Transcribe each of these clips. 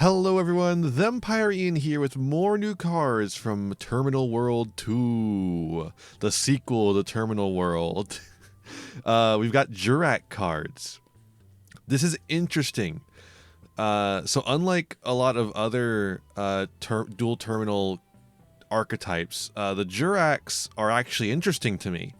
Hello everyone, Thempire Ian here with more new cards from Terminal World 2, the sequel to Terminal World. We've got Jurrac cards. This is interesting. So unlike a lot of other dual terminal archetypes, the Jurracs are actually interesting to me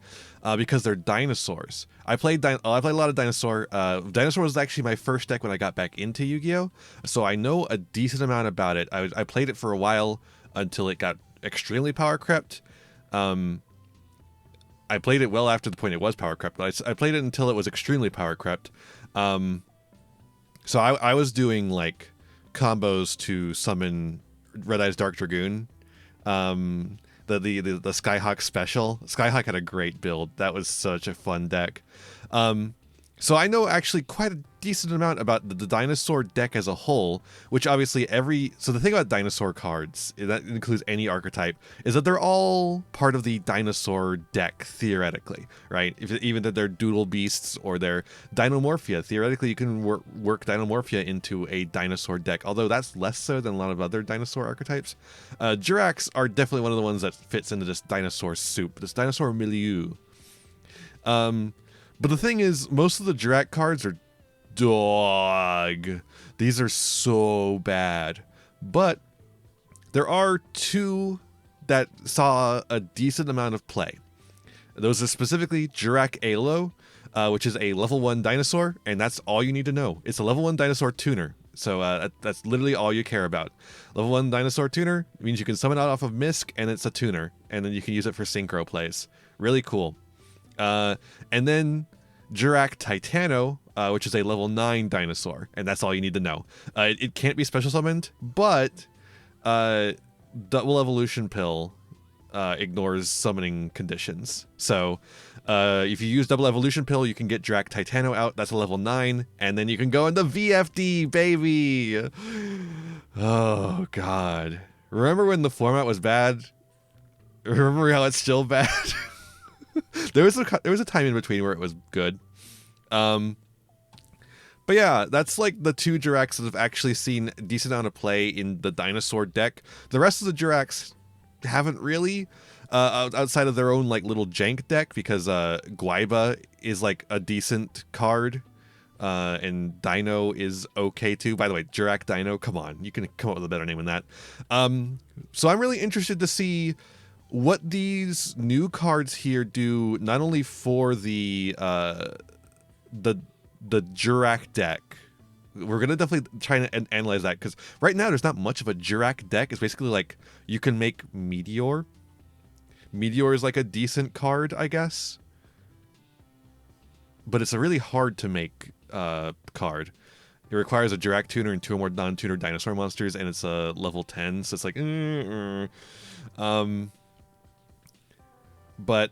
because they're dinosaurs. I played a lot of Dinosaur. Dinosaur was actually my first deck when I got back into Yu-Gi-Oh! So I know a decent amount about it. I played it for a while until it got extremely power crept. I played it well after the point it was power crept, but I played it until it was extremely power crept. So I was doing like combos to summon Red Eyes Dark Dragoon. The Skyhawk special. Skyhawk had a great build. That was such a fun deck. So I know actually quite a decent amount about the dinosaur deck as a whole, which obviously so the thing about dinosaur cards, that includes any archetype, is that they're all part of the dinosaur deck, theoretically, right? Even that they're doodle beasts or they're dinomorphia. Theoretically, you can work dinomorphia into a dinosaur deck, although that's less so than a lot of other dinosaur archetypes. Jurracs are definitely one of the ones that fits into this dinosaur soup, this dinosaur milieu. But the thing is, most of the Jurrac cards are dog. These are so bad. But there are two that saw a decent amount of play. Those are specifically Jurrac Megalo, which is a level 1 dinosaur, and that's all you need to know. It's a level 1 dinosaur tuner. So that's literally all you care about. Level 1 dinosaur tuner means you can summon it off of Misk, and it's a tuner. And then you can use it for synchro plays. Really cool. And then Jurrac Titano, which is a level 9 dinosaur, and that's all you need to know. It can't be special summoned, but Double Evolution Pill ignores summoning conditions. So if you use Double Evolution Pill, you can get Jurrac Titano out. That's a level 9, and then you can go into VFD, baby! Oh, God. Remember when the format was bad? Remember how it's still bad? There was a time in between where it was good. But yeah, that's like the two Jurracs that have actually seen a decent amount of play in the dinosaur deck. The rest of the Jurracs haven't really, outside of their own like little jank deck, because Guaiba is like a decent card, and Dino is okay too. By the way, Jurrac Dino, come on, you can come up with a better name than that. So I'm really interested to see what these new cards here do, not only for the Jurrac deck. We're gonna definitely try and analyze that, because right now there's not much of a Jurrac deck. It's basically like you can make Meteor. Meteor is like a decent card, I guess, but it's a really hard to make card. It requires a Jurrac tuner and 2 or more non-tuner dinosaur monsters, and it's a level 10, so it's like but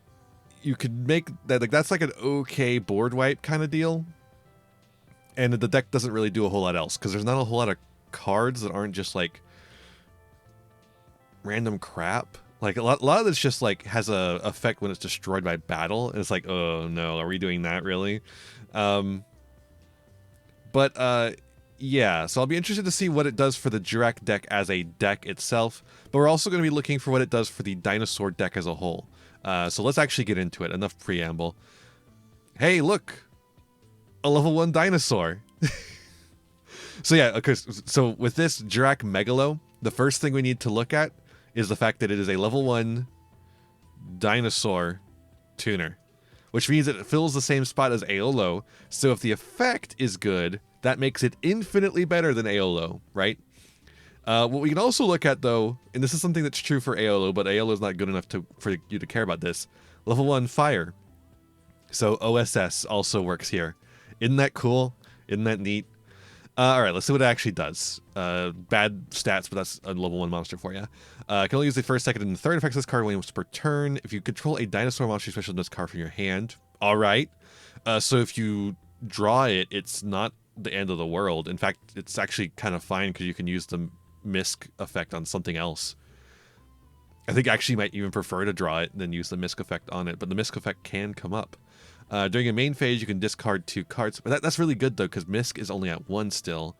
you could make that, like, that's like an okay board wipe kind of deal. And the deck doesn't really do a whole lot else, because there's not a whole lot of cards that aren't just like random crap. Like a lot of this just like has a effect when it's destroyed by battle, and it's like, oh no, are we doing that really? Yeah, so I'll be interested to see what it does for the Jurrac deck as a deck itself, but we're also going to be looking for what it does for the dinosaur deck as a whole. So let's actually get into it. Enough preamble. Hey, look! A level 1 dinosaur! So yeah, okay, so with this Jurrac Megalo, the first thing we need to look at is the fact that it is a level 1 dinosaur tuner, which means that it fills the same spot as Aolo, so if the effect is good, that makes it infinitely better than Aolo, right? What we can also look at, though, and this is something that's true for Aolo, but Aolo is not good enough for you to care about this, level 1 fire. So OSS also works here. Isn't that cool? Isn't that neat? Alright, let's see what it actually does. Bad stats, but that's a level 1 monster for you. Can only use the first, second, and third effects of this card once per turn. If you control a dinosaur monster, special this card from your hand. Alright. So if you draw it, it's not the end of the world. In fact, it's actually kind of fine, because you can use the Misk effect on something else. I think actually you might even prefer to draw it than use the Misk effect on it, but the Misk effect can come up. During a main phase, you can discard 2 cards. But that's really good, though, because Misk is only at 1 still.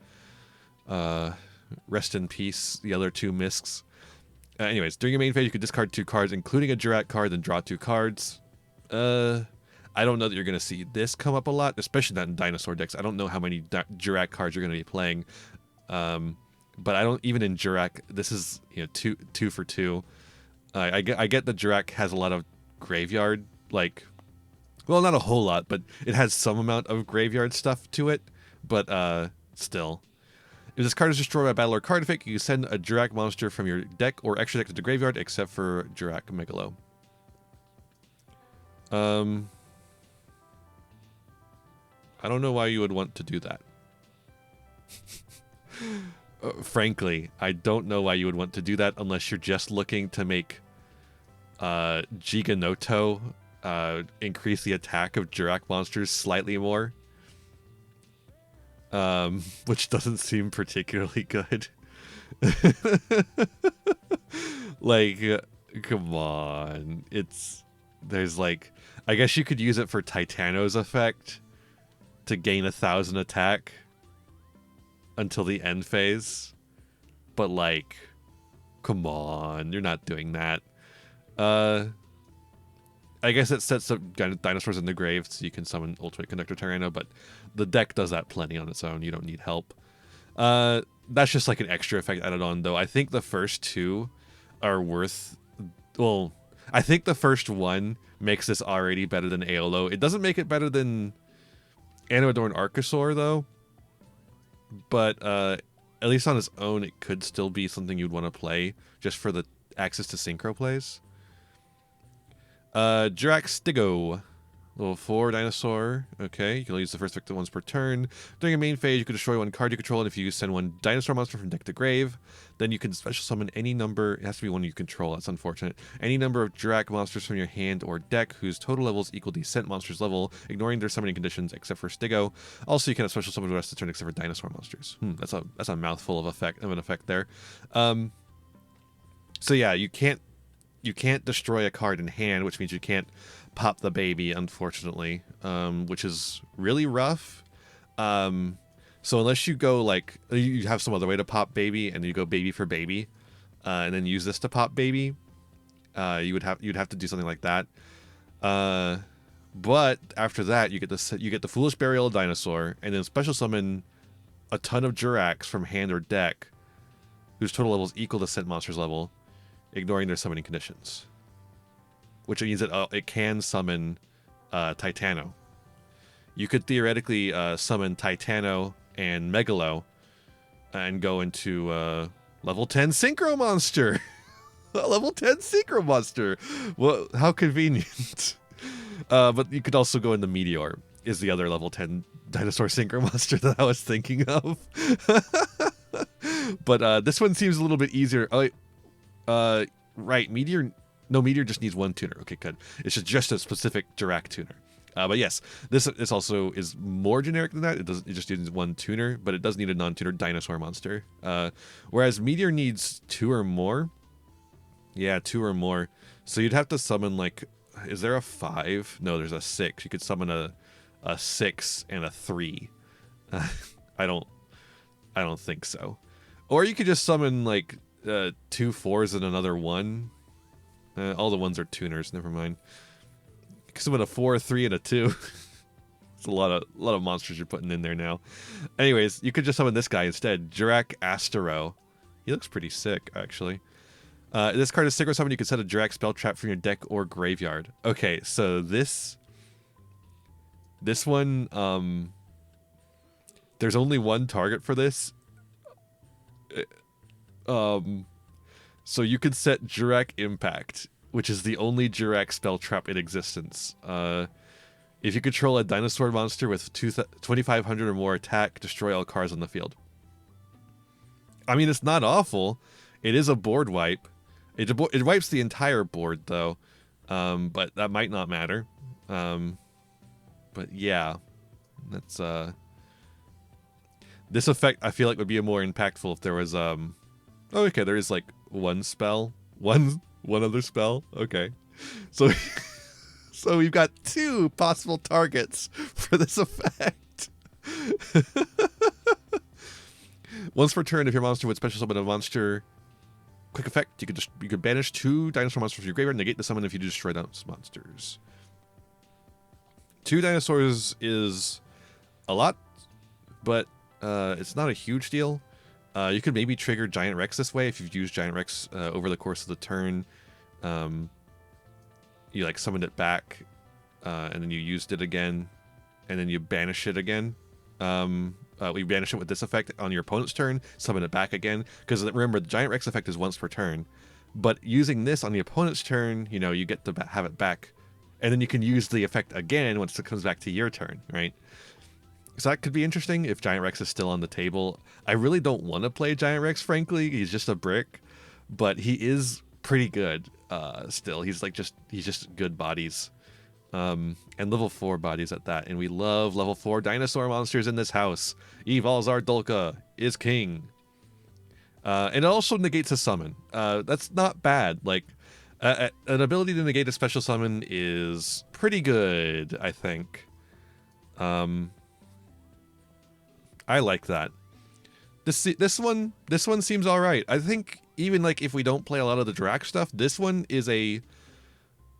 Rest in peace, the other 2 miscs. Anyways, during your main phase, you can discard 2 cards, including a Jurrac card, then draw 2 cards. I don't know that you're going to see this come up a lot, especially not in dinosaur decks. I don't know how many Jurrac cards you're going to be playing. But I don't, even in Jurrac, this is, you know, two for 2. I get that Jurrac has a lot of graveyard, like, well, not a whole lot, but it has some amount of graveyard stuff to it. But still. If this card is destroyed by battle or card effect, you can send a Jurrac monster from your deck or extra deck to the graveyard, except for Jurrac Megalo. I don't know why you would want to do that. Frankly, I don't know why you would want to do that unless you're just looking to make Giganoto increase the attack of Jurrac monsters slightly more. Which doesn't seem particularly good. Like, come on. There's like, I guess you could use it for Titano's effect to gain 1,000 attack until the end phase. But like, come on, you're not doing that. I guess it sets up dinosaurs in the grave so you can summon Ultimate Conductor Tyranno, but the deck does that plenty on its own. You don't need help. That's just like an extra effect added on, though. I think the first 2 are worth... Well, I think the first 1 makes this already better than Aolo. It doesn't make it better than Animador and Archosaur, though. But at least on its own, it could still be something you'd want to play just for the access to synchro plays. Jurrac Stigo. Level 4 dinosaur. Okay, you can only use the first effect once per turn. During a main phase, you can destroy 1 card you control, and if you send 1 dinosaur monster from deck to grave, then you can special summon any number. It has to be one you control, that's unfortunate. Any number of Jurrac monsters from your hand or deck whose total level is equal to the sent monster's level, ignoring their summoning conditions except for Stigo. Also, you can have special summon the rest of the turn except for dinosaur monsters. That's a mouthful of an effect there. So yeah, you can't destroy a card in hand, which means you can't pop the baby, unfortunately, which is really rough. So unless you go like, you have some other way to pop baby, and you go baby for baby, and then use this to pop baby, you'd have to do something like that. But after that, you get the Foolish Burial of Dinosaur, and then special summon a ton of Jurracs from hand or deck, whose total level is equal to sent monster's level, ignoring their summoning conditions. Which means that it can summon Titano. You could theoretically summon Titano and Megalo and go into level 10 Synchro Monster. A level 10 Synchro Monster. Well, how convenient. But you could also go into Meteor, is the other level 10 dinosaur Synchro Monster that I was thinking of. But this one seems a little bit easier. Right, Meteor just needs 1 tuner. Okay, good. It's just a specific Jurrac tuner. But yes, this also is more generic than that. It just needs 1 tuner, but it does need a non-tuner dinosaur monster. Whereas Meteor needs 2 or more. Yeah, 2 or more. So you'd have to summon like, is there a 5? No, there's a 6. You could summon a 6 and a 3. I don't think so. Or you could just summon like 2 4s and another 1. All the ones are tuners. Never mind. You can summon a 4, a 3, and a 2. It's a lot of monsters you're putting in there now. Anyways, you could just summon this guy instead. Jurrac Astero. He looks pretty sick, actually. This card is synchro summon. You can set a Jurrac spell trap from your deck or graveyard. Okay, so this one, there's only 1 target for this. So you can set Jurrac Impact, which is the only Jurrac spell trap in existence. If you control a dinosaur monster with 2,500 or more attack, destroy all cards on the field. I mean, it's not awful. It is a board wipe. It wipes the entire board, though. But that might not matter. But yeah, that's this effect I feel like would be more impactful if there was oh, okay, there is like 1 spell, one other spell. Okay, so so we've got 2 possible targets for this effect. Once per turn, if your monster would special summon a monster, quick effect, you could banish 2 dinosaur monsters from your graveyard and negate the summon if you destroy those monsters. 2 dinosaurs is a lot, but it's not a huge deal. You could maybe trigger Giant Rex this way if you've used Giant Rex over the course of the turn. You like summoned it back, and then you used it again, and then you banish it again. We banish it with this effect on your opponent's turn, summon it back again. Because remember, the Giant Rex effect is once per turn. But using this on the opponent's turn, you know, you get to have it back. And then you can use the effect again once it comes back to your turn, right? So that could be interesting if Giant Rex is still on the table. I really don't want to play Giant Rex, frankly. He's just a brick. But he is pretty good still. He's just good bodies. And level 4 bodies at that. And we love level 4 dinosaur monsters in this house. Evolzar Dolka is king. And it also negates a summon. That's not bad. Like, an ability to negate a special summon is pretty good, I think. I like that. This one seems all right. I think even like if we don't play a lot of the Jurrac stuff, this one is a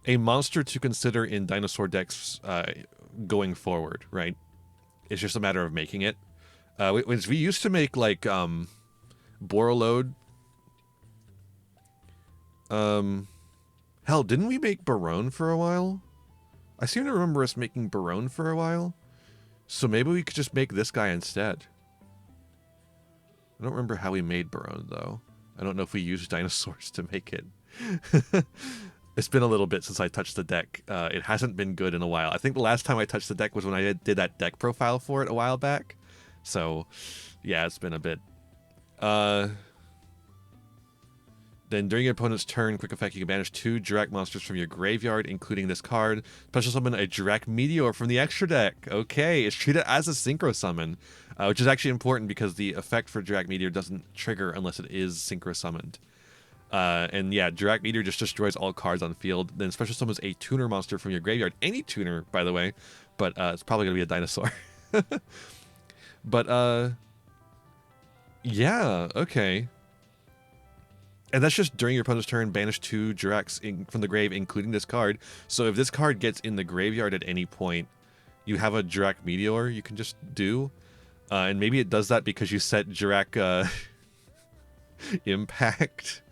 monster to consider in dinosaur decks going forward, right? It's just a matter of making it. We used to make like Borreload. Hell, didn't we make Barone for a while? I seem to remember us making Barone for a while. So maybe we could just make this guy instead. I don't remember how we made Barone, though. I don't know if we used dinosaurs to make it. It's been a little bit since I touched the deck. It hasn't been good in a while. I think the last time I touched the deck was when I did that deck profile for it a while back. So, yeah, it's been a bit. Then during your opponent's turn, quick effect, you can banish 2 Jurrac monsters from your graveyard, including this card. Special summon a Jurrac Meteor from the extra deck. Okay, it's treated as a synchro summon, which is actually important because the effect for Jurrac Meteor doesn't trigger unless it is synchro summoned. And yeah, Jurrac Meteor just destroys all cards on field. Then special summons a tuner monster from your graveyard. Any tuner, by the way, but it's probably going to be a dinosaur. But, yeah, okay. And that's just during your opponent's turn, banish 2 Jurracs from the grave, including this card. So if this card gets in the graveyard at any point, you have a Jurrac Meteor you can just do. And maybe it does that because you set Jurrac Impact.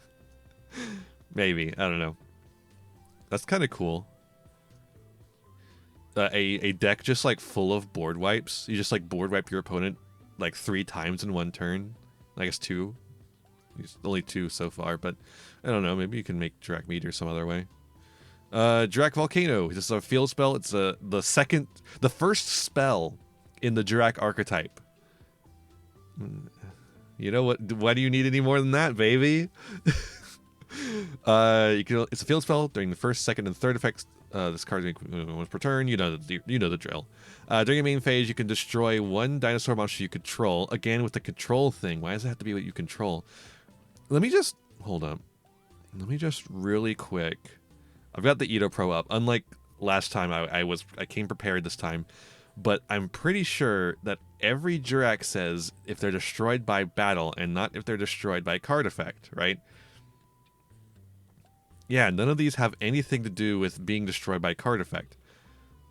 Maybe. I don't know. That's kind of cool. A deck just like full of board wipes. You just like board wipe your opponent like 3 times in one turn. I guess 2. Only 2 so far, but I don't know. Maybe you can make Jurrac Meteor some other way. Jurrac Volcano. This is a field spell. It's the first spell in the Jurrac archetype. You know what? Why do you need any more than that, baby? It's a field spell during the first, second, and third effects. This card is once per turn. You know the drill. During your main phase, you can destroy 1 dinosaur monster you control. Again with the control thing. Why does it have to be what you control? Let me just hold up. Let me just really quick. I've got the Edo Pro up. Unlike last time, I came prepared this time, but I'm pretty sure that every Jurrac says if they're destroyed by battle and not if they're destroyed by card effect, right? Yeah, none of these have anything to do with being destroyed by card effect.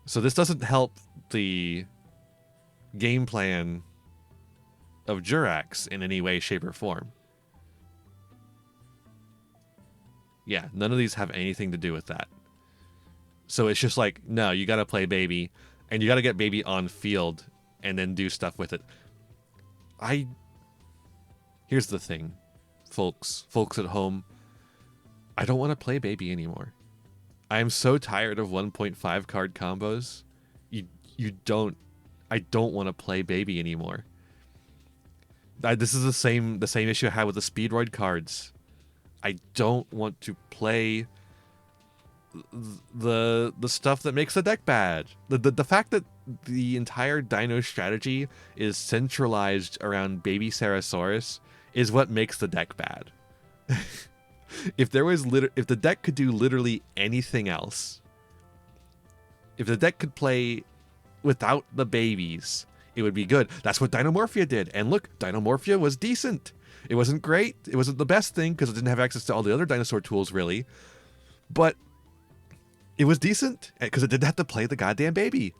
So this doesn't help the game plan of Jurracs in any way, shape, or form. Yeah, none of these have anything to do with that. So it's just like, no, you gotta play baby, and you gotta get baby on field, and then do stuff with it. Here's the thing, folks at home. I don't want to play baby anymore. I am so tired of 1.5 card combos. I don't want to play baby anymore. This is the same issue I had with the Speedroid cards. I don't want to play the stuff that makes the deck bad. The fact that the entire Dino strategy is centralized around Baby Sarasaurus is what makes the deck bad. If the deck could do literally anything else, if the deck could play without the babies, it would be good. That's what Dinomorphia did. And look, Dinomorphia was decent. It wasn't great. It wasn't the best thing because it didn't have access to all the other dinosaur tools, really. But it was decent because it didn't have to play the goddamn baby.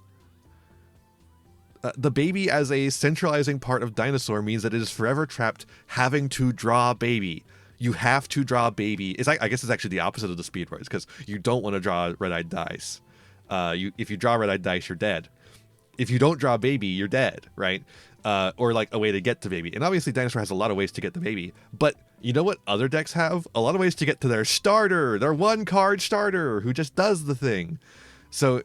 The baby as a centralizing part of dinosaur means that it is forever trapped having to draw baby. You have to draw baby. I guess it's actually the opposite of the speedruns because you don't want to draw red-eyed dice. If you draw red-eyed dice, you're dead. If you don't draw baby, you're dead, right? Or like a way to get to baby. And obviously Dinosaur has a lot of ways to get to baby. But you know what other decks have? A lot of ways to get to their starter, their one-card starter who just does the thing. So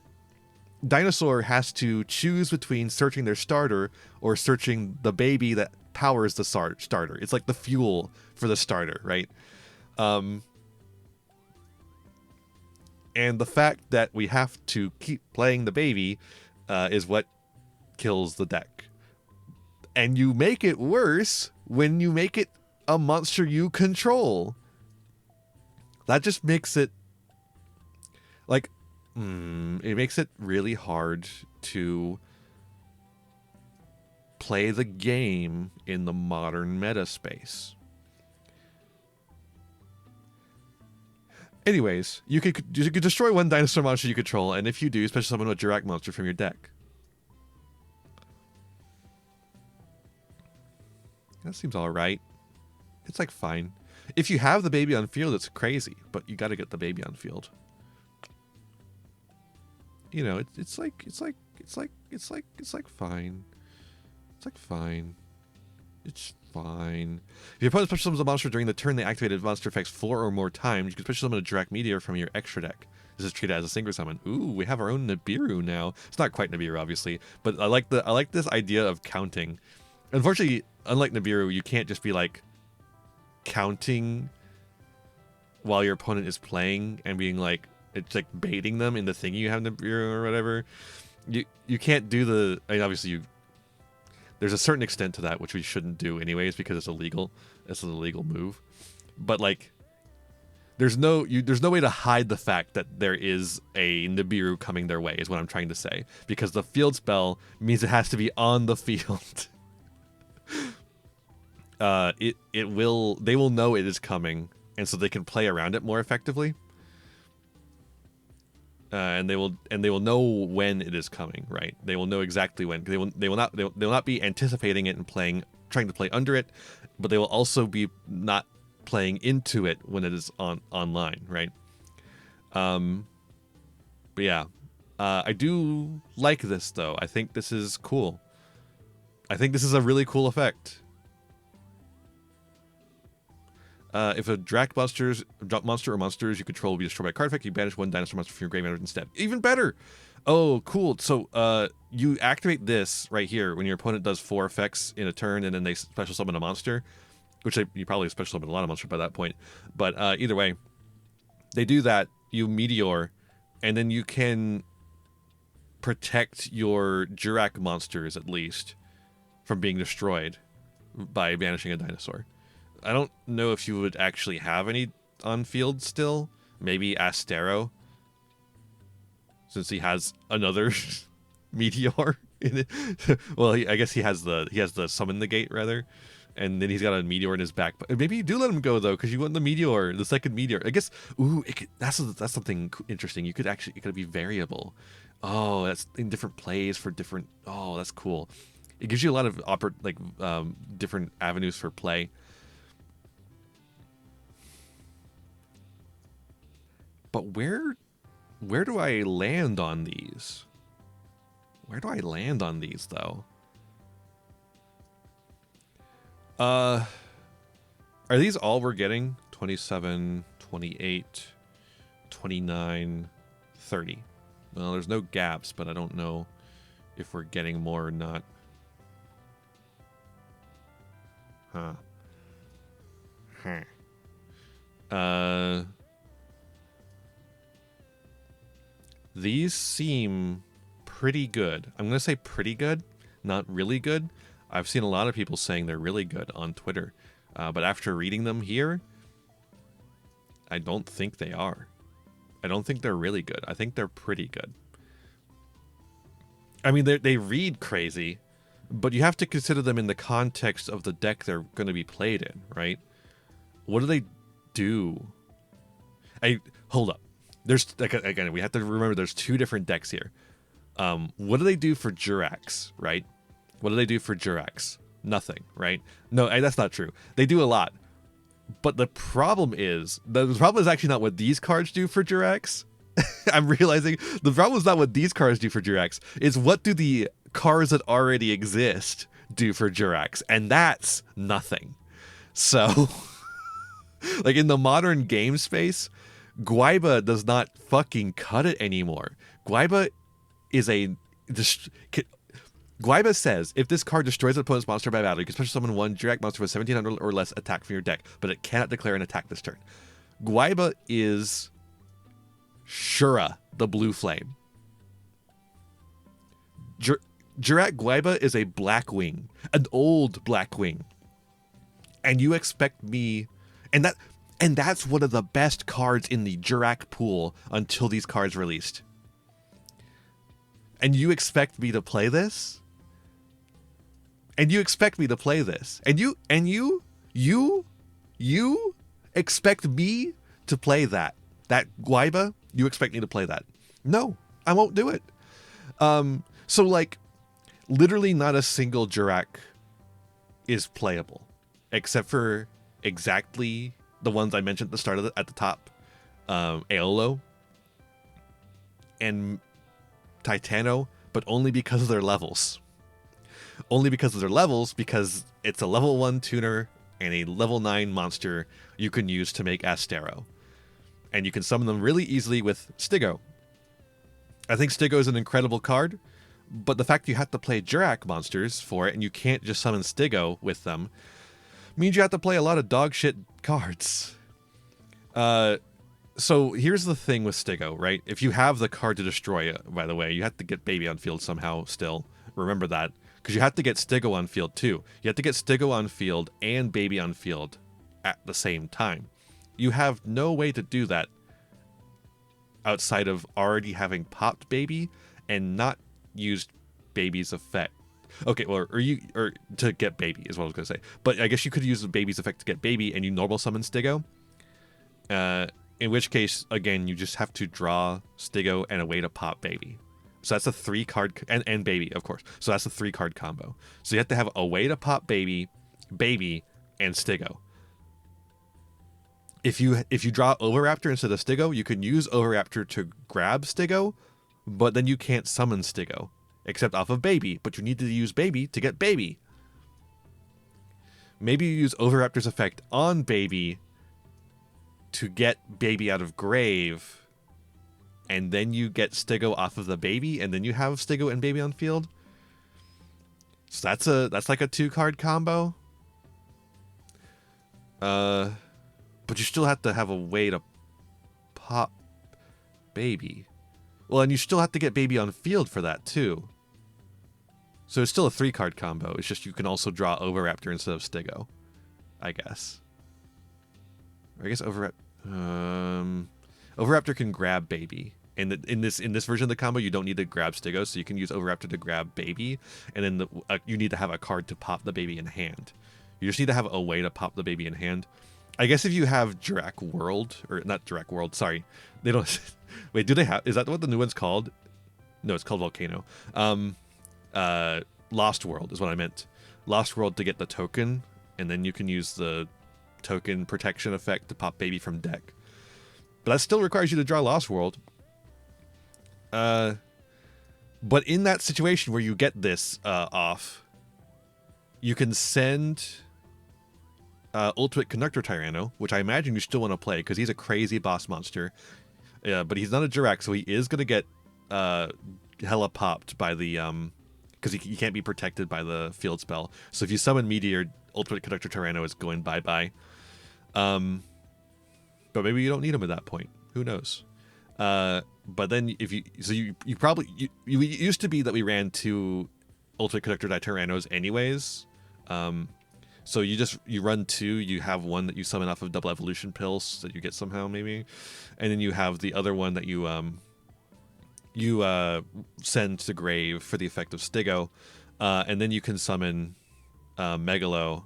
Dinosaur has to choose between searching their starter or searching the baby that powers the starter. It's like the fuel for the starter, right? And the fact that we have to keep playing the baby is what kills the deck. And you make it worse when you make it a monster you control. That just makes it like it makes it really hard to play the game in the modern meta space. Anyways, you could destroy one dinosaur monster you control, and if you do, special summon a Jurrac monster from your deck. That seems alright. It's like fine. If you have the baby on field, it's crazy, but you gotta get the baby on field. You know, it's like fine. It's like fine. It's fine. If your opponent special summons a monster during the turn they activated monster effects 4 or more times, you can special summon a Jurrac Meteor from your extra deck. This is treated as a single summon. Ooh, we have our own Nibiru now. It's not quite Nibiru, obviously, but I like this idea of counting. Unfortunately, unlike Nibiru, you can't just be like counting while your opponent is playing and being like, it's like baiting them in the thing you have Nibiru or whatever. You can't do the. I mean, obviously there's a certain extent to that which we shouldn't do anyways because it's illegal. It's an illegal move. But like, there's no way to hide the fact that there is a Nibiru coming their way. Is what I'm trying to say, because the field spell means it has to be on the field. They will know it is coming, and so they can play around it more effectively. And they will know when it is coming, right? They will know exactly when. They will not be anticipating it and trying to play under it, but they will also be not playing into it when it is online, right? But yeah, I do like this though. I think this is cool. I think this is a really cool effect. If a Jurrac monster or monsters you control will be destroyed by a card effect, you banish one dinosaur monster from your graveyard instead. Even better! Oh, cool. So you activate this right here when your opponent does 4 effects in a turn, and then they special summon a monster, which you probably special summon a lot of monsters by that point. But either way, they do that, you Meteor, and then you can protect your Jurrac monsters, at least, from being destroyed by banishing a dinosaur. I don't know if you would actually have any on field still. Maybe Astero, since he has another Meteor in it. Well, I guess he has the summon the gate rather, and then he's got a Meteor in his back. But maybe you do let him go though, because you want the Meteor, the second Meteor. I guess. Ooh, that's something interesting. It could be variable. Oh, that's in different plays for different. Oh, that's cool. It gives you a lot of different avenues for play. But where do I land on these? Where do I land on these, though? Are these all we're getting? 27, 28, 29, 30. Well, there's no gaps, but I don't know if we're getting more or not. Huh. These seem pretty good. I'm going to say pretty good, not really good. I've seen a lot of people saying they're really good on Twitter. But after reading them here, I don't think they are. I don't think they're really good. I think they're pretty good. I mean, they read crazy, but you have to consider them in the context of the deck they're going to be played in, right? What do they do? Hold up. There's again, we have to remember there's two different decks here. What do they do for Jurracs, right? What do they do for Jurracs? Nothing, right? No, that's not true. They do a lot. But the problem is actually not what these cards do for Jurracs. I'm realizing the problem is not what these cards do for Jurracs. It's what do the cards that already exist do for Jurracs, and that's nothing. So, like in the modern game space, Guaiba does not fucking cut it anymore. Guaiba says, if this card destroys an opponent's monster by battle, you can special summon one Jurrac monster with 1700 or less attack from your deck, but it cannot declare an attack this turn. Guaiba is Shura, the blue flame. Jurrac Guaiba is a Blackwing, an old Blackwing. And you expect me... And that's one of the best cards in the Jurrac pool until these cards released. And you expect me to play this? And you expect me to play this? And you expect me to play that? That Guaiba? You expect me to play that? No, I won't do it. So like, literally not a single Jurrac is playable, except for exactly the ones I mentioned at the start of at the top, Aolo and Titano, but only because of their levels. Only because of their levels, because it's a level 1 tuner and a level 9 monster you can use to make Astero. And you can summon them really easily with Stigo. I think Stigo is an incredible card, but the fact you have to play Jurrac monsters for it and you can't just summon Stigo with them means you have to play a lot of dog shit cards. So here's the thing with Stigo, right? If you have the card to destroy it, by the way, you have to get Baby on field somehow still. Remember that. Because you have to get Stigo on field too. You have to get Stigo on field and Baby on field at the same time. You have no way to do that outside of already having popped Baby and not used Baby's effect. Okay, well, or to get Baby is what I was going to say. But I guess you could use the Baby's effect to get Baby and you normal summon Stigo. In which case, again, you just have to draw Stigo and a way to pop Baby. So that's a 3-card, and Baby, of course. So that's a 3-card combo. So you have to have a way to pop Baby, and Stigo. If you draw Overraptor instead of Stigo, you can use Overraptor to grab Stigo, but then you can't summon Stigo, except off of Baby. But you need to use Baby to get Baby. Maybe you use Overraptor's effect on Baby to get Baby out of grave, and then you get Stigo off of the Baby, and then you have Stigo and Baby on field. So that's like a 2-card combo. But you still have to have a way to pop Baby. Well, and you still have to get Baby on field for that too. So it's still a 3-card combo. It's just you can also draw Overraptor instead of Stigo, I guess. Or I guess Overraptor can grab Baby. And in this version of the combo, you don't need to grab Stigo, so you can use Overraptor to grab Baby, and then you need to have a card to pop the Baby in hand. You just need to have a way to pop the Baby in hand. I guess if you have Jurrac World, or not Jurrac World, sorry, they don't. Wait, do they have? Is that what the new one's called? No, it's called Volcano. Lost World is what I meant. Lost World to get the token, and then you can use the token protection effect to pop Baby from deck. But that still requires you to draw Lost World. But in that situation where you get this off, you can send Ultimate Conductor Tyranno, which I imagine you still want to play because he's a crazy boss monster. But he's not a Jurrac, so he is going to get hella popped by the... because he can't be protected by the field spell. So if you summon Meteor, Ultimate Conductor Tyranno is going bye-bye. But maybe you don't need him at that point. Who knows? But then if you used to be that we ran 2 Ultimate Conductor Tyrannos anyways. So you run 2, you have one that you summon off of double evolution pills that you get somehow maybe, and then you have the other one that you send to grave for the effect of Stigo. And then you can summon Megalo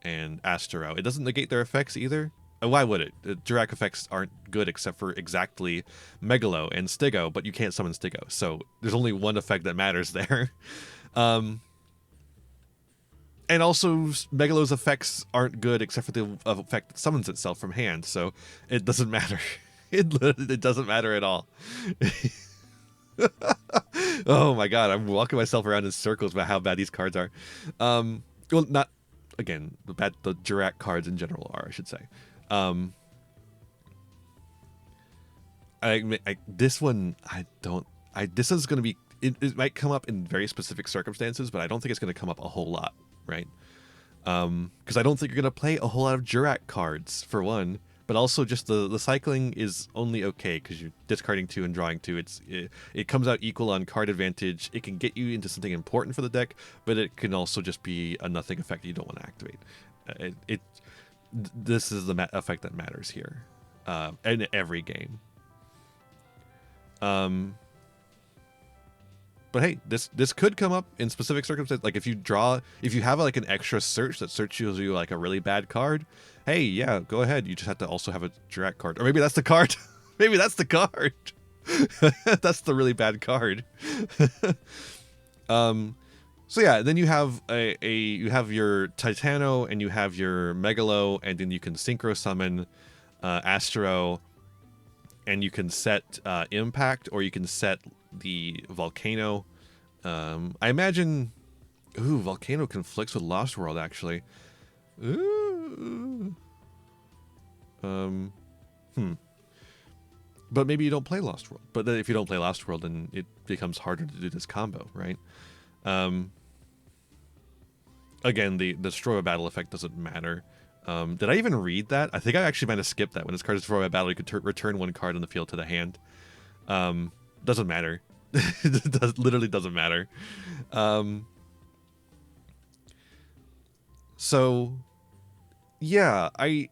and Astero. It doesn't negate their effects either. Why would it? Jurrac effects aren't good except for exactly Megalo and Stigo, but you can't summon Stigo. So there's only one effect that matters there. And also, Megalo's effects aren't good except for the effect that summons itself from hand, so it doesn't matter. It doesn't matter at all. Oh my god, I'm walking myself around in circles about how bad these cards are. Well, not, again, the Jurrac cards in general are, I should say. This one, this is going to be, it might come up in very specific circumstances, but I don't think it's going to come up a whole lot. Right, because I don't think you're gonna play a whole lot of Jurrac cards for one, but also just the cycling is only okay because you're discarding 2 and drawing 2. It comes out equal on card advantage. It can get you into something important for the deck, but it can also just be a nothing effect you don't want to activate. This is the effect that matters here, in every game. But hey, this could come up in specific circumstances. Like if you have like an extra search that searches you like a really bad card, hey, yeah, go ahead. You just have to also have a Jurrac card. Or maybe that's the card. Maybe that's the card. That's the really bad card. So yeah, then you have you have your Titano and you have your Megalo, and then you can synchro summon Astero, and you can set Impact, or you can set the Volcano. I imagine, Volcano conflicts with Lost World actually. Ooh. But maybe you don't play Lost World. But then if you don't play Lost World, then it becomes harder to do this combo, right? Again, the Destroy by Battle effect doesn't matter. Did I even read that? I think I actually might have skipped that. When this card is destroyed by battle, you could return 1 card on the field to the hand. Doesn't matter. It literally doesn't matter. So, yeah, I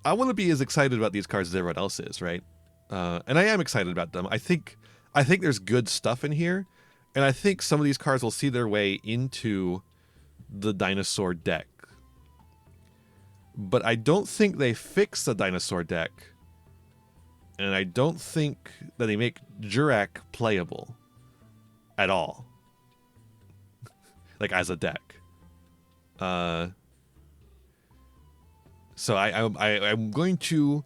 want to be as excited about these cards as everyone else is, right? And I am excited about them. I think there's good stuff in here, and I think some of these cards will see their way into the dinosaur deck. But I don't think they fix the dinosaur deck, and I don't think that they make Jurrac playable at all, like as a deck. So I'm going to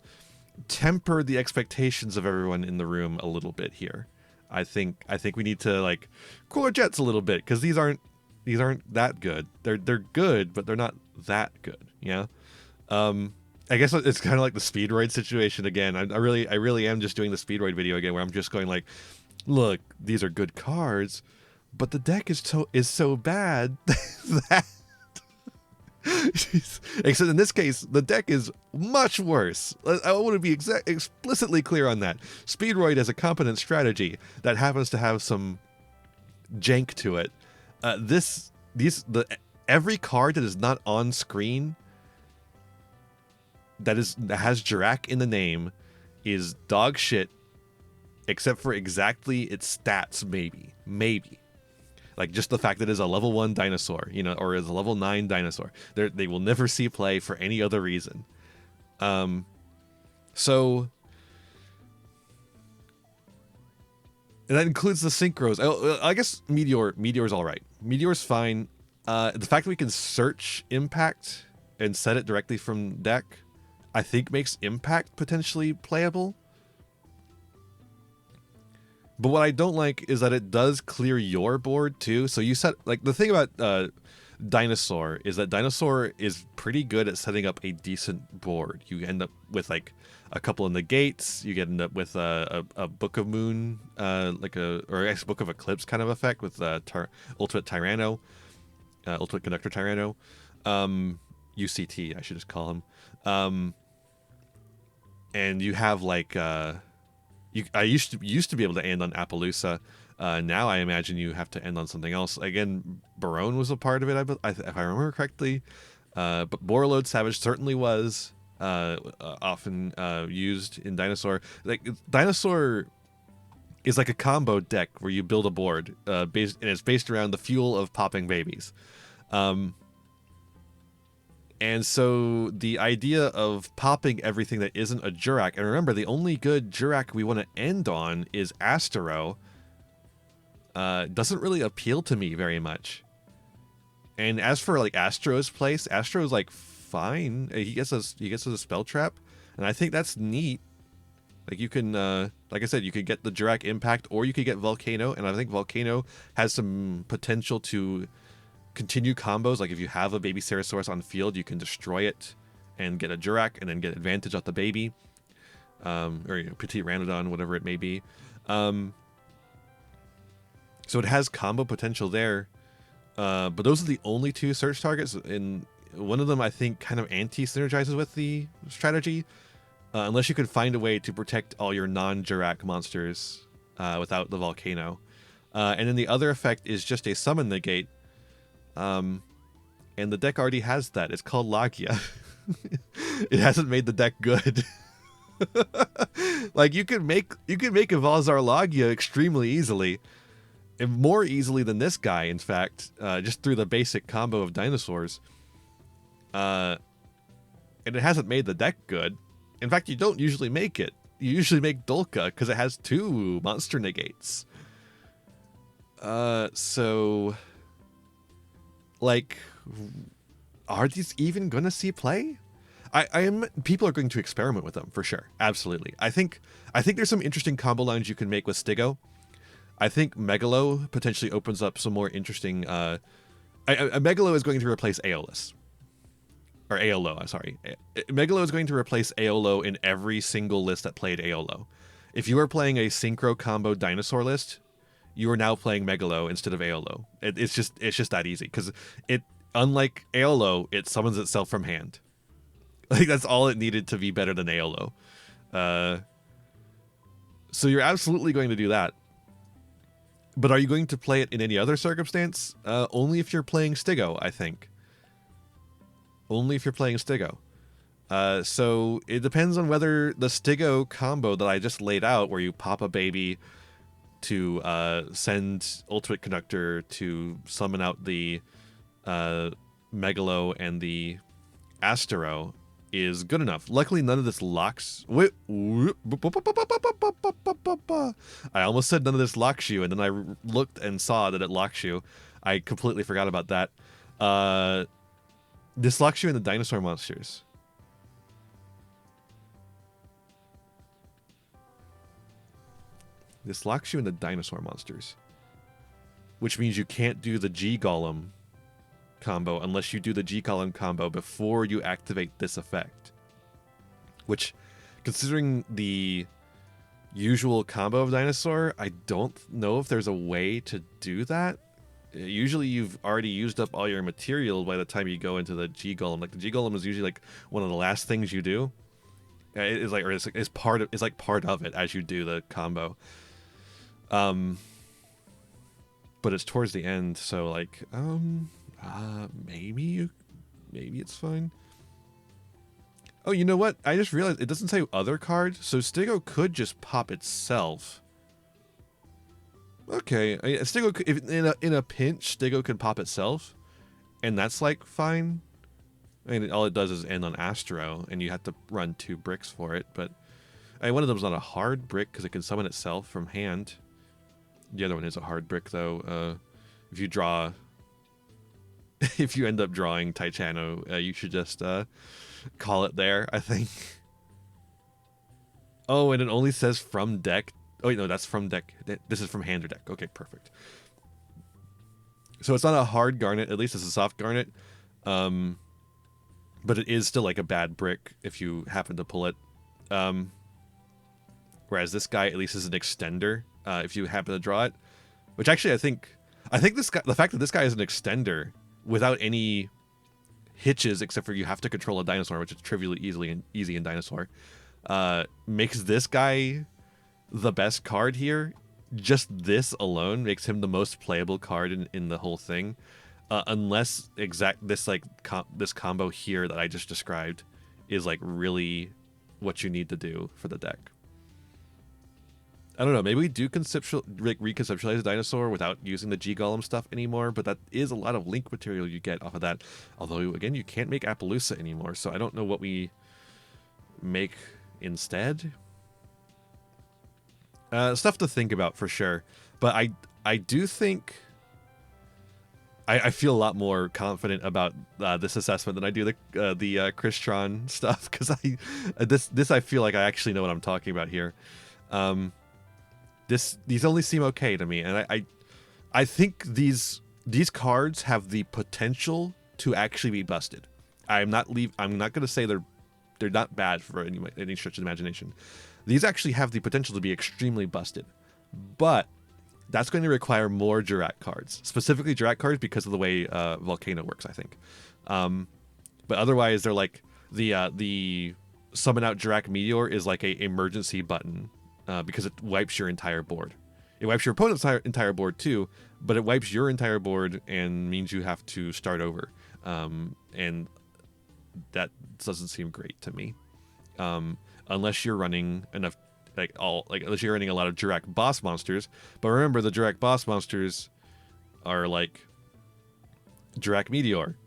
temper the expectations of everyone in the room a little bit here. I think we need to like cool our jets a little bit, because these aren't that good. They're good, but they're not that good. Yeah. I guess it's kind of like the Speedroid situation again. I really am just doing the Speedroid video again, where I'm just going like, look, these are good cards, but the deck is so bad that except in this case, the deck is much worse. I want to be explicitly clear on that. Speedroid is a competent strategy that happens to have some jank to it. Every card that is not on screen that has Jurrac in the name is dog shit, except for exactly its stats. Maybe. Like just the fact that it's a level 1 dinosaur, or is a level 9 dinosaur. They will never see play for any other reason. So, and that includes the synchros. I guess Meteor's all right. Meteor's fine. The fact that we can search Impact and set it directly from deck, I think makes Impact potentially playable. But what I don't like is that it does clear your board too. So you set, like, the thing about Dinosaur is that Dinosaur is pretty good at setting up a decent board. You end up with like a couple of negates. You end up with a Book of Moon, or actually Book of Eclipse kind of effect with Ultimate Tyranno, Ultimate Conductor Tyranno, UCT I should just call him. And you have like I used to be able to end on Appaloosa. Now I imagine you have to end on something else. Again, Barone was a part of it, if I remember correctly. But Borreload Savage certainly was often used in Dinosaur. Like Dinosaur is like a combo deck where you build a board, and it's based around the fuel of popping babies. And so the idea of popping everything that isn't a Jurrac, and remember, the only good Jurrac we want to end on is Astero, doesn't really appeal to me very much. And as for like Astero's place, Astero's like fine. He gets us a spell trap, and I think that's neat. Like you can, like I said, you could get the Jurrac Impact, or you could get Volcano, and I think Volcano has some potential to continue combos. Like if you have a baby Ceratosaurus on the field, you can destroy it and get a Jurrac, and then get advantage off the baby, or Petite Ranodon, whatever it may be. So it has combo potential there, but those are the only two search targets, and one of them I think kind of anti-synergizes with the strategy. Unless you could find a way to protect all your non-Jurrac monsters without the Volcano. And then the other effect is just a summon negate. And the deck already has that. It's called Logia. It hasn't made the deck good. Like you could make a Volzar Logia extremely easily. And more easily than this guy, in fact. Just through the basic combo of dinosaurs. And it hasn't made the deck good. In fact, you don't usually make it. You usually make Dolka because it has 2 monster negates. So, like, are these even gonna see play? People are going to experiment with them for sure. Absolutely. I think there's some interesting combo lines you can make with Stigo. I think Megalo potentially opens up some more interesting. Megalo is going to replace Aeolus. Or Aolo, I'm sorry. Megalo is going to replace Aolo in every single list that played Aolo. If you are playing a synchro combo dinosaur list, you are now playing Megalo instead of Aolo. It's just that easy, because unlike Aolo, it summons itself from hand. Like that's all it needed to be better than Aolo. So you're absolutely going to do that. But are you going to play it in any other circumstance? Only if you're playing Stigo, I think. Only if you're playing Stigo. So it depends on whether the Stigo combo that I just laid out, where you pop a baby to send Ultimate Conductor to summon out the Megalo and the Astero, is good enough. Luckily, none of this locks. I almost said none of this locks you, and then I looked and saw that it locks you. I completely forgot about that. This locks you in the dinosaur monsters. This locks you in the dinosaur monsters. Which means you can't do the G-Golem combo unless you do the G-Golem combo before you activate this effect. Which, considering the usual combo of dinosaur, I don't know if there's a way to do that. Usually you've already used up all your material by the time you go into the G-Golem. Like the G-Golem is usually like one of the last things you do. It's part of it as you do the combo. But it's towards the end, so like maybe it's fine. Oh, you know what? I just realized it doesn't say other cards, so Stigo could just pop itself. Okay, Stigo, if in a pinch, Stigo could pop itself, and that's like fine. I mean, all it does is end on Astero, and you have to run 2 bricks for it. But one of them's not a hard brick because it can summon itself from hand. The other one is a hard brick, though. If you draw, if you end up drawing Titano, you should just call it there, I think. Oh, and it only says from deck. Oh, wait, no, that's from deck. This is from hand or deck. Okay, perfect. So it's not a hard garnet. At least it's a soft garnet. But it is still like a bad brick if you happen to pull it. Whereas this guy at least is an extender if you happen to draw it. Which actually I think this guy, the fact that this guy is an extender without any hitches except for you have to control a dinosaur, which is trivially easy in dinosaur, makes this guy the best card here. Just this alone makes him the most playable card in the whole thing, unless this combo here that I just described is like really what you need to do for the deck. I don't know. Maybe we do reconceptualize a dinosaur without using the G Golem stuff anymore, but that is a lot of link material you get off of that. Although, again, you can't make Appaloosa anymore, so I don't know what we make instead. Stuff to think about for sure. But I do think I feel a lot more confident about this assessment than I do the Crystron stuff, because this I feel like I actually know what I'm talking about here. These only seem okay to me, and I think these cards have the potential to actually be busted. I'm not going to say they're not bad for any stretch of the imagination. These actually have the potential to be extremely busted, but that's going to require more Jurrac cards, specifically Jurrac cards, because of the way Volcano works, I think. But otherwise, they're like the summon out Jurrac Meteor is like a emergency button, because it wipes your entire board. It wipes your opponent's entire board too, but it wipes your entire board and means you have to start over. And that doesn't seem great to me, unless you're running enough. Unless you're running a lot of Jurrac boss monsters. But remember, the Jurrac boss monsters are like Jurrac Meteor,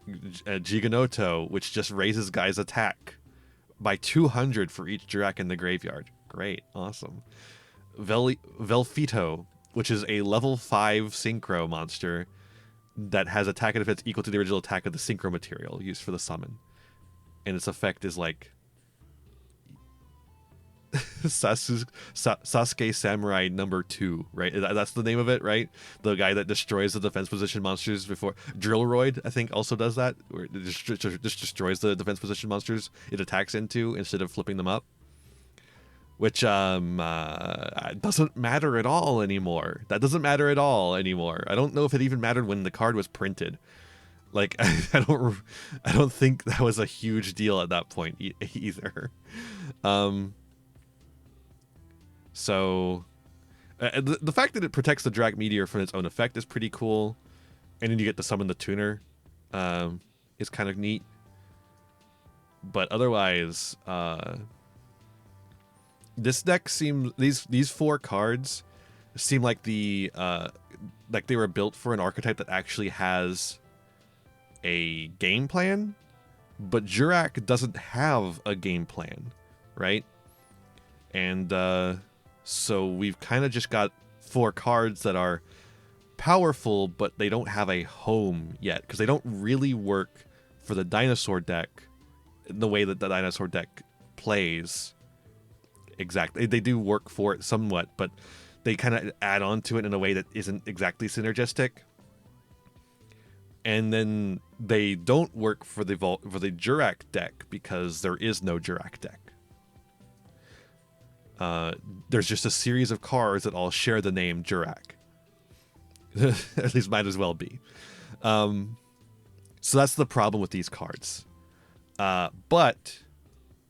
Giganoto, which just raises guys' attack by 200 for each Jurrac in the graveyard. Great, awesome. Velfito, which is a level 5 synchro monster that has attack and defense equal to the original attack of the synchro material used for the summon. And its effect is like Sasuke Samurai number 2, right? That's the name of it, right? The guy that destroys the defense position monsters before. Drillroid, I think, also does that, where it just destroys the defense position monsters it attacks into instead of flipping them up. Which doesn't matter at all anymore. That doesn't matter at all anymore. I don't know if it even mattered when the card was printed. Like, I don't think that was a huge deal at that point either. So, the fact that it protects the Jurrac Meteor from its own effect is pretty cool, and then you get to summon the tuner, is kind of neat. But otherwise, this deck seems these 4 cards seem like like they were built for an archetype that actually has a game plan, but Jurrac doesn't have a game plan, right? And so we've kind of just got 4 cards that are powerful, but they don't have a home yet, because they don't really work for the dinosaur deck in the way that the dinosaur deck plays. Exactly. They do work for it somewhat, but they kind of add on to it in a way that isn't exactly synergistic. And then they don't work for the Jurrac deck, because there is no Jurrac deck. There's just a series of cards that all share the name Jurrac. At least might as well be. So that's the problem with these cards. But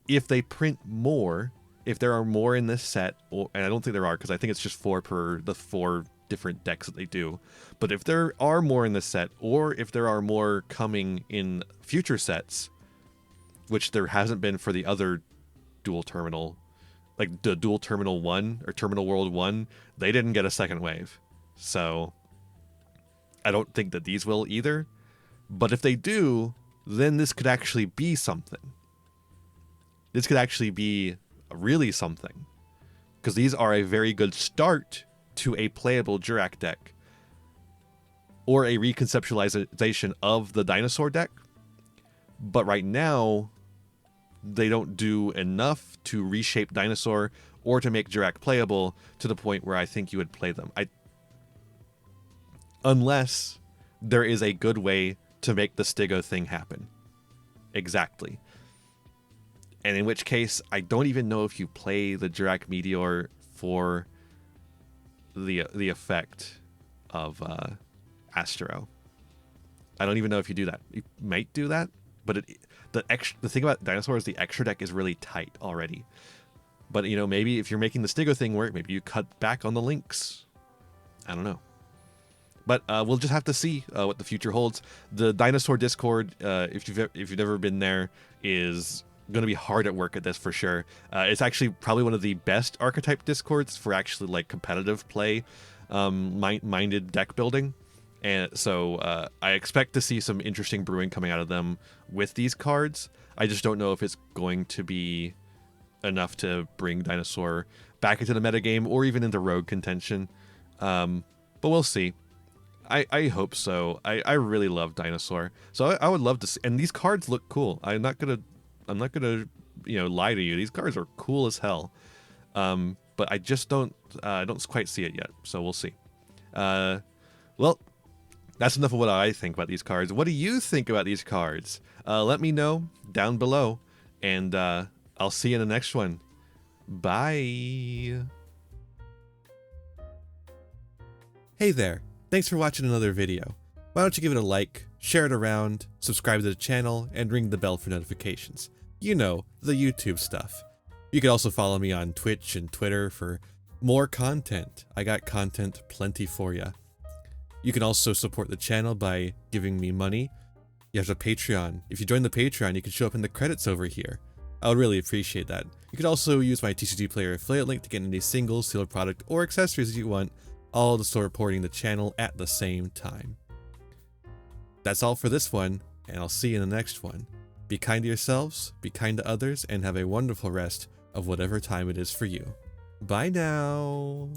if they print more, if there are more in this set, and I don't think there are, because I think it's just 4 per the 4 different decks that they do. But if there are more in this set, or if there are more coming in future sets, which there hasn't been for the other dual terminal, like the dual terminal 1 or terminal world 1, they didn't get a second wave. So I don't think that these will either. But if they do, then this could actually be something. This could actually be really something, because these are a very good start to a playable Jurrac deck, or a reconceptualization of the dinosaur deck. But right now, they don't do enough to reshape dinosaur or to make Jurrac playable to the point where I think you would play them. Unless there is a good way to make the Stigo thing happen. Exactly. And in which case, I don't even know if you play the Jurrac Meteor for the effect of Astero. I don't even know if you do that. You might do that, but the thing about Dinosaur is the extra deck is really tight already. But, you know, maybe if you're making the Stigo thing work, maybe you cut back on the links. I don't know. But we'll just have to see what the future holds. The Dinosaur Discord, if you've never been there, is going to be hard at work at this for sure. It's actually probably one of the best archetype discords for actually like competitive play, minded deck building. And so I expect to see some interesting brewing coming out of them with these cards. I just don't know if it's going to be enough to bring Dinosaur back into the metagame or even into rogue contention. But we'll see. I hope so. I really love Dinosaur. So I would love to see, and these cards look cool. I'm not gonna lie to you. These cards are cool as hell. But I just don't quite see it yet. So we'll see. Well, that's enough of what I think about these cards. What do you think about these cards? Let me know down below, and I'll see you in the next one. Bye. Hey there. Thanks for watching another video. Why don't you give it a like, share it around, subscribe to the channel, and ring the bell for notifications. You know, the YouTube stuff. You can also follow me on Twitch and Twitter for more content. I got content plenty for ya. You can also support the channel by giving me money. You have a Patreon. If you join the Patreon, you can show up in the credits over here. I would really appreciate that. You could also use my TCG Player affiliate link to get any single, sealed product, or accessories that you want, all to supporting the channel at the same time. That's all for this one, and I'll see you in the next one. Be kind to yourselves, be kind to others, and have a wonderful rest of whatever time it is for you. Bye now!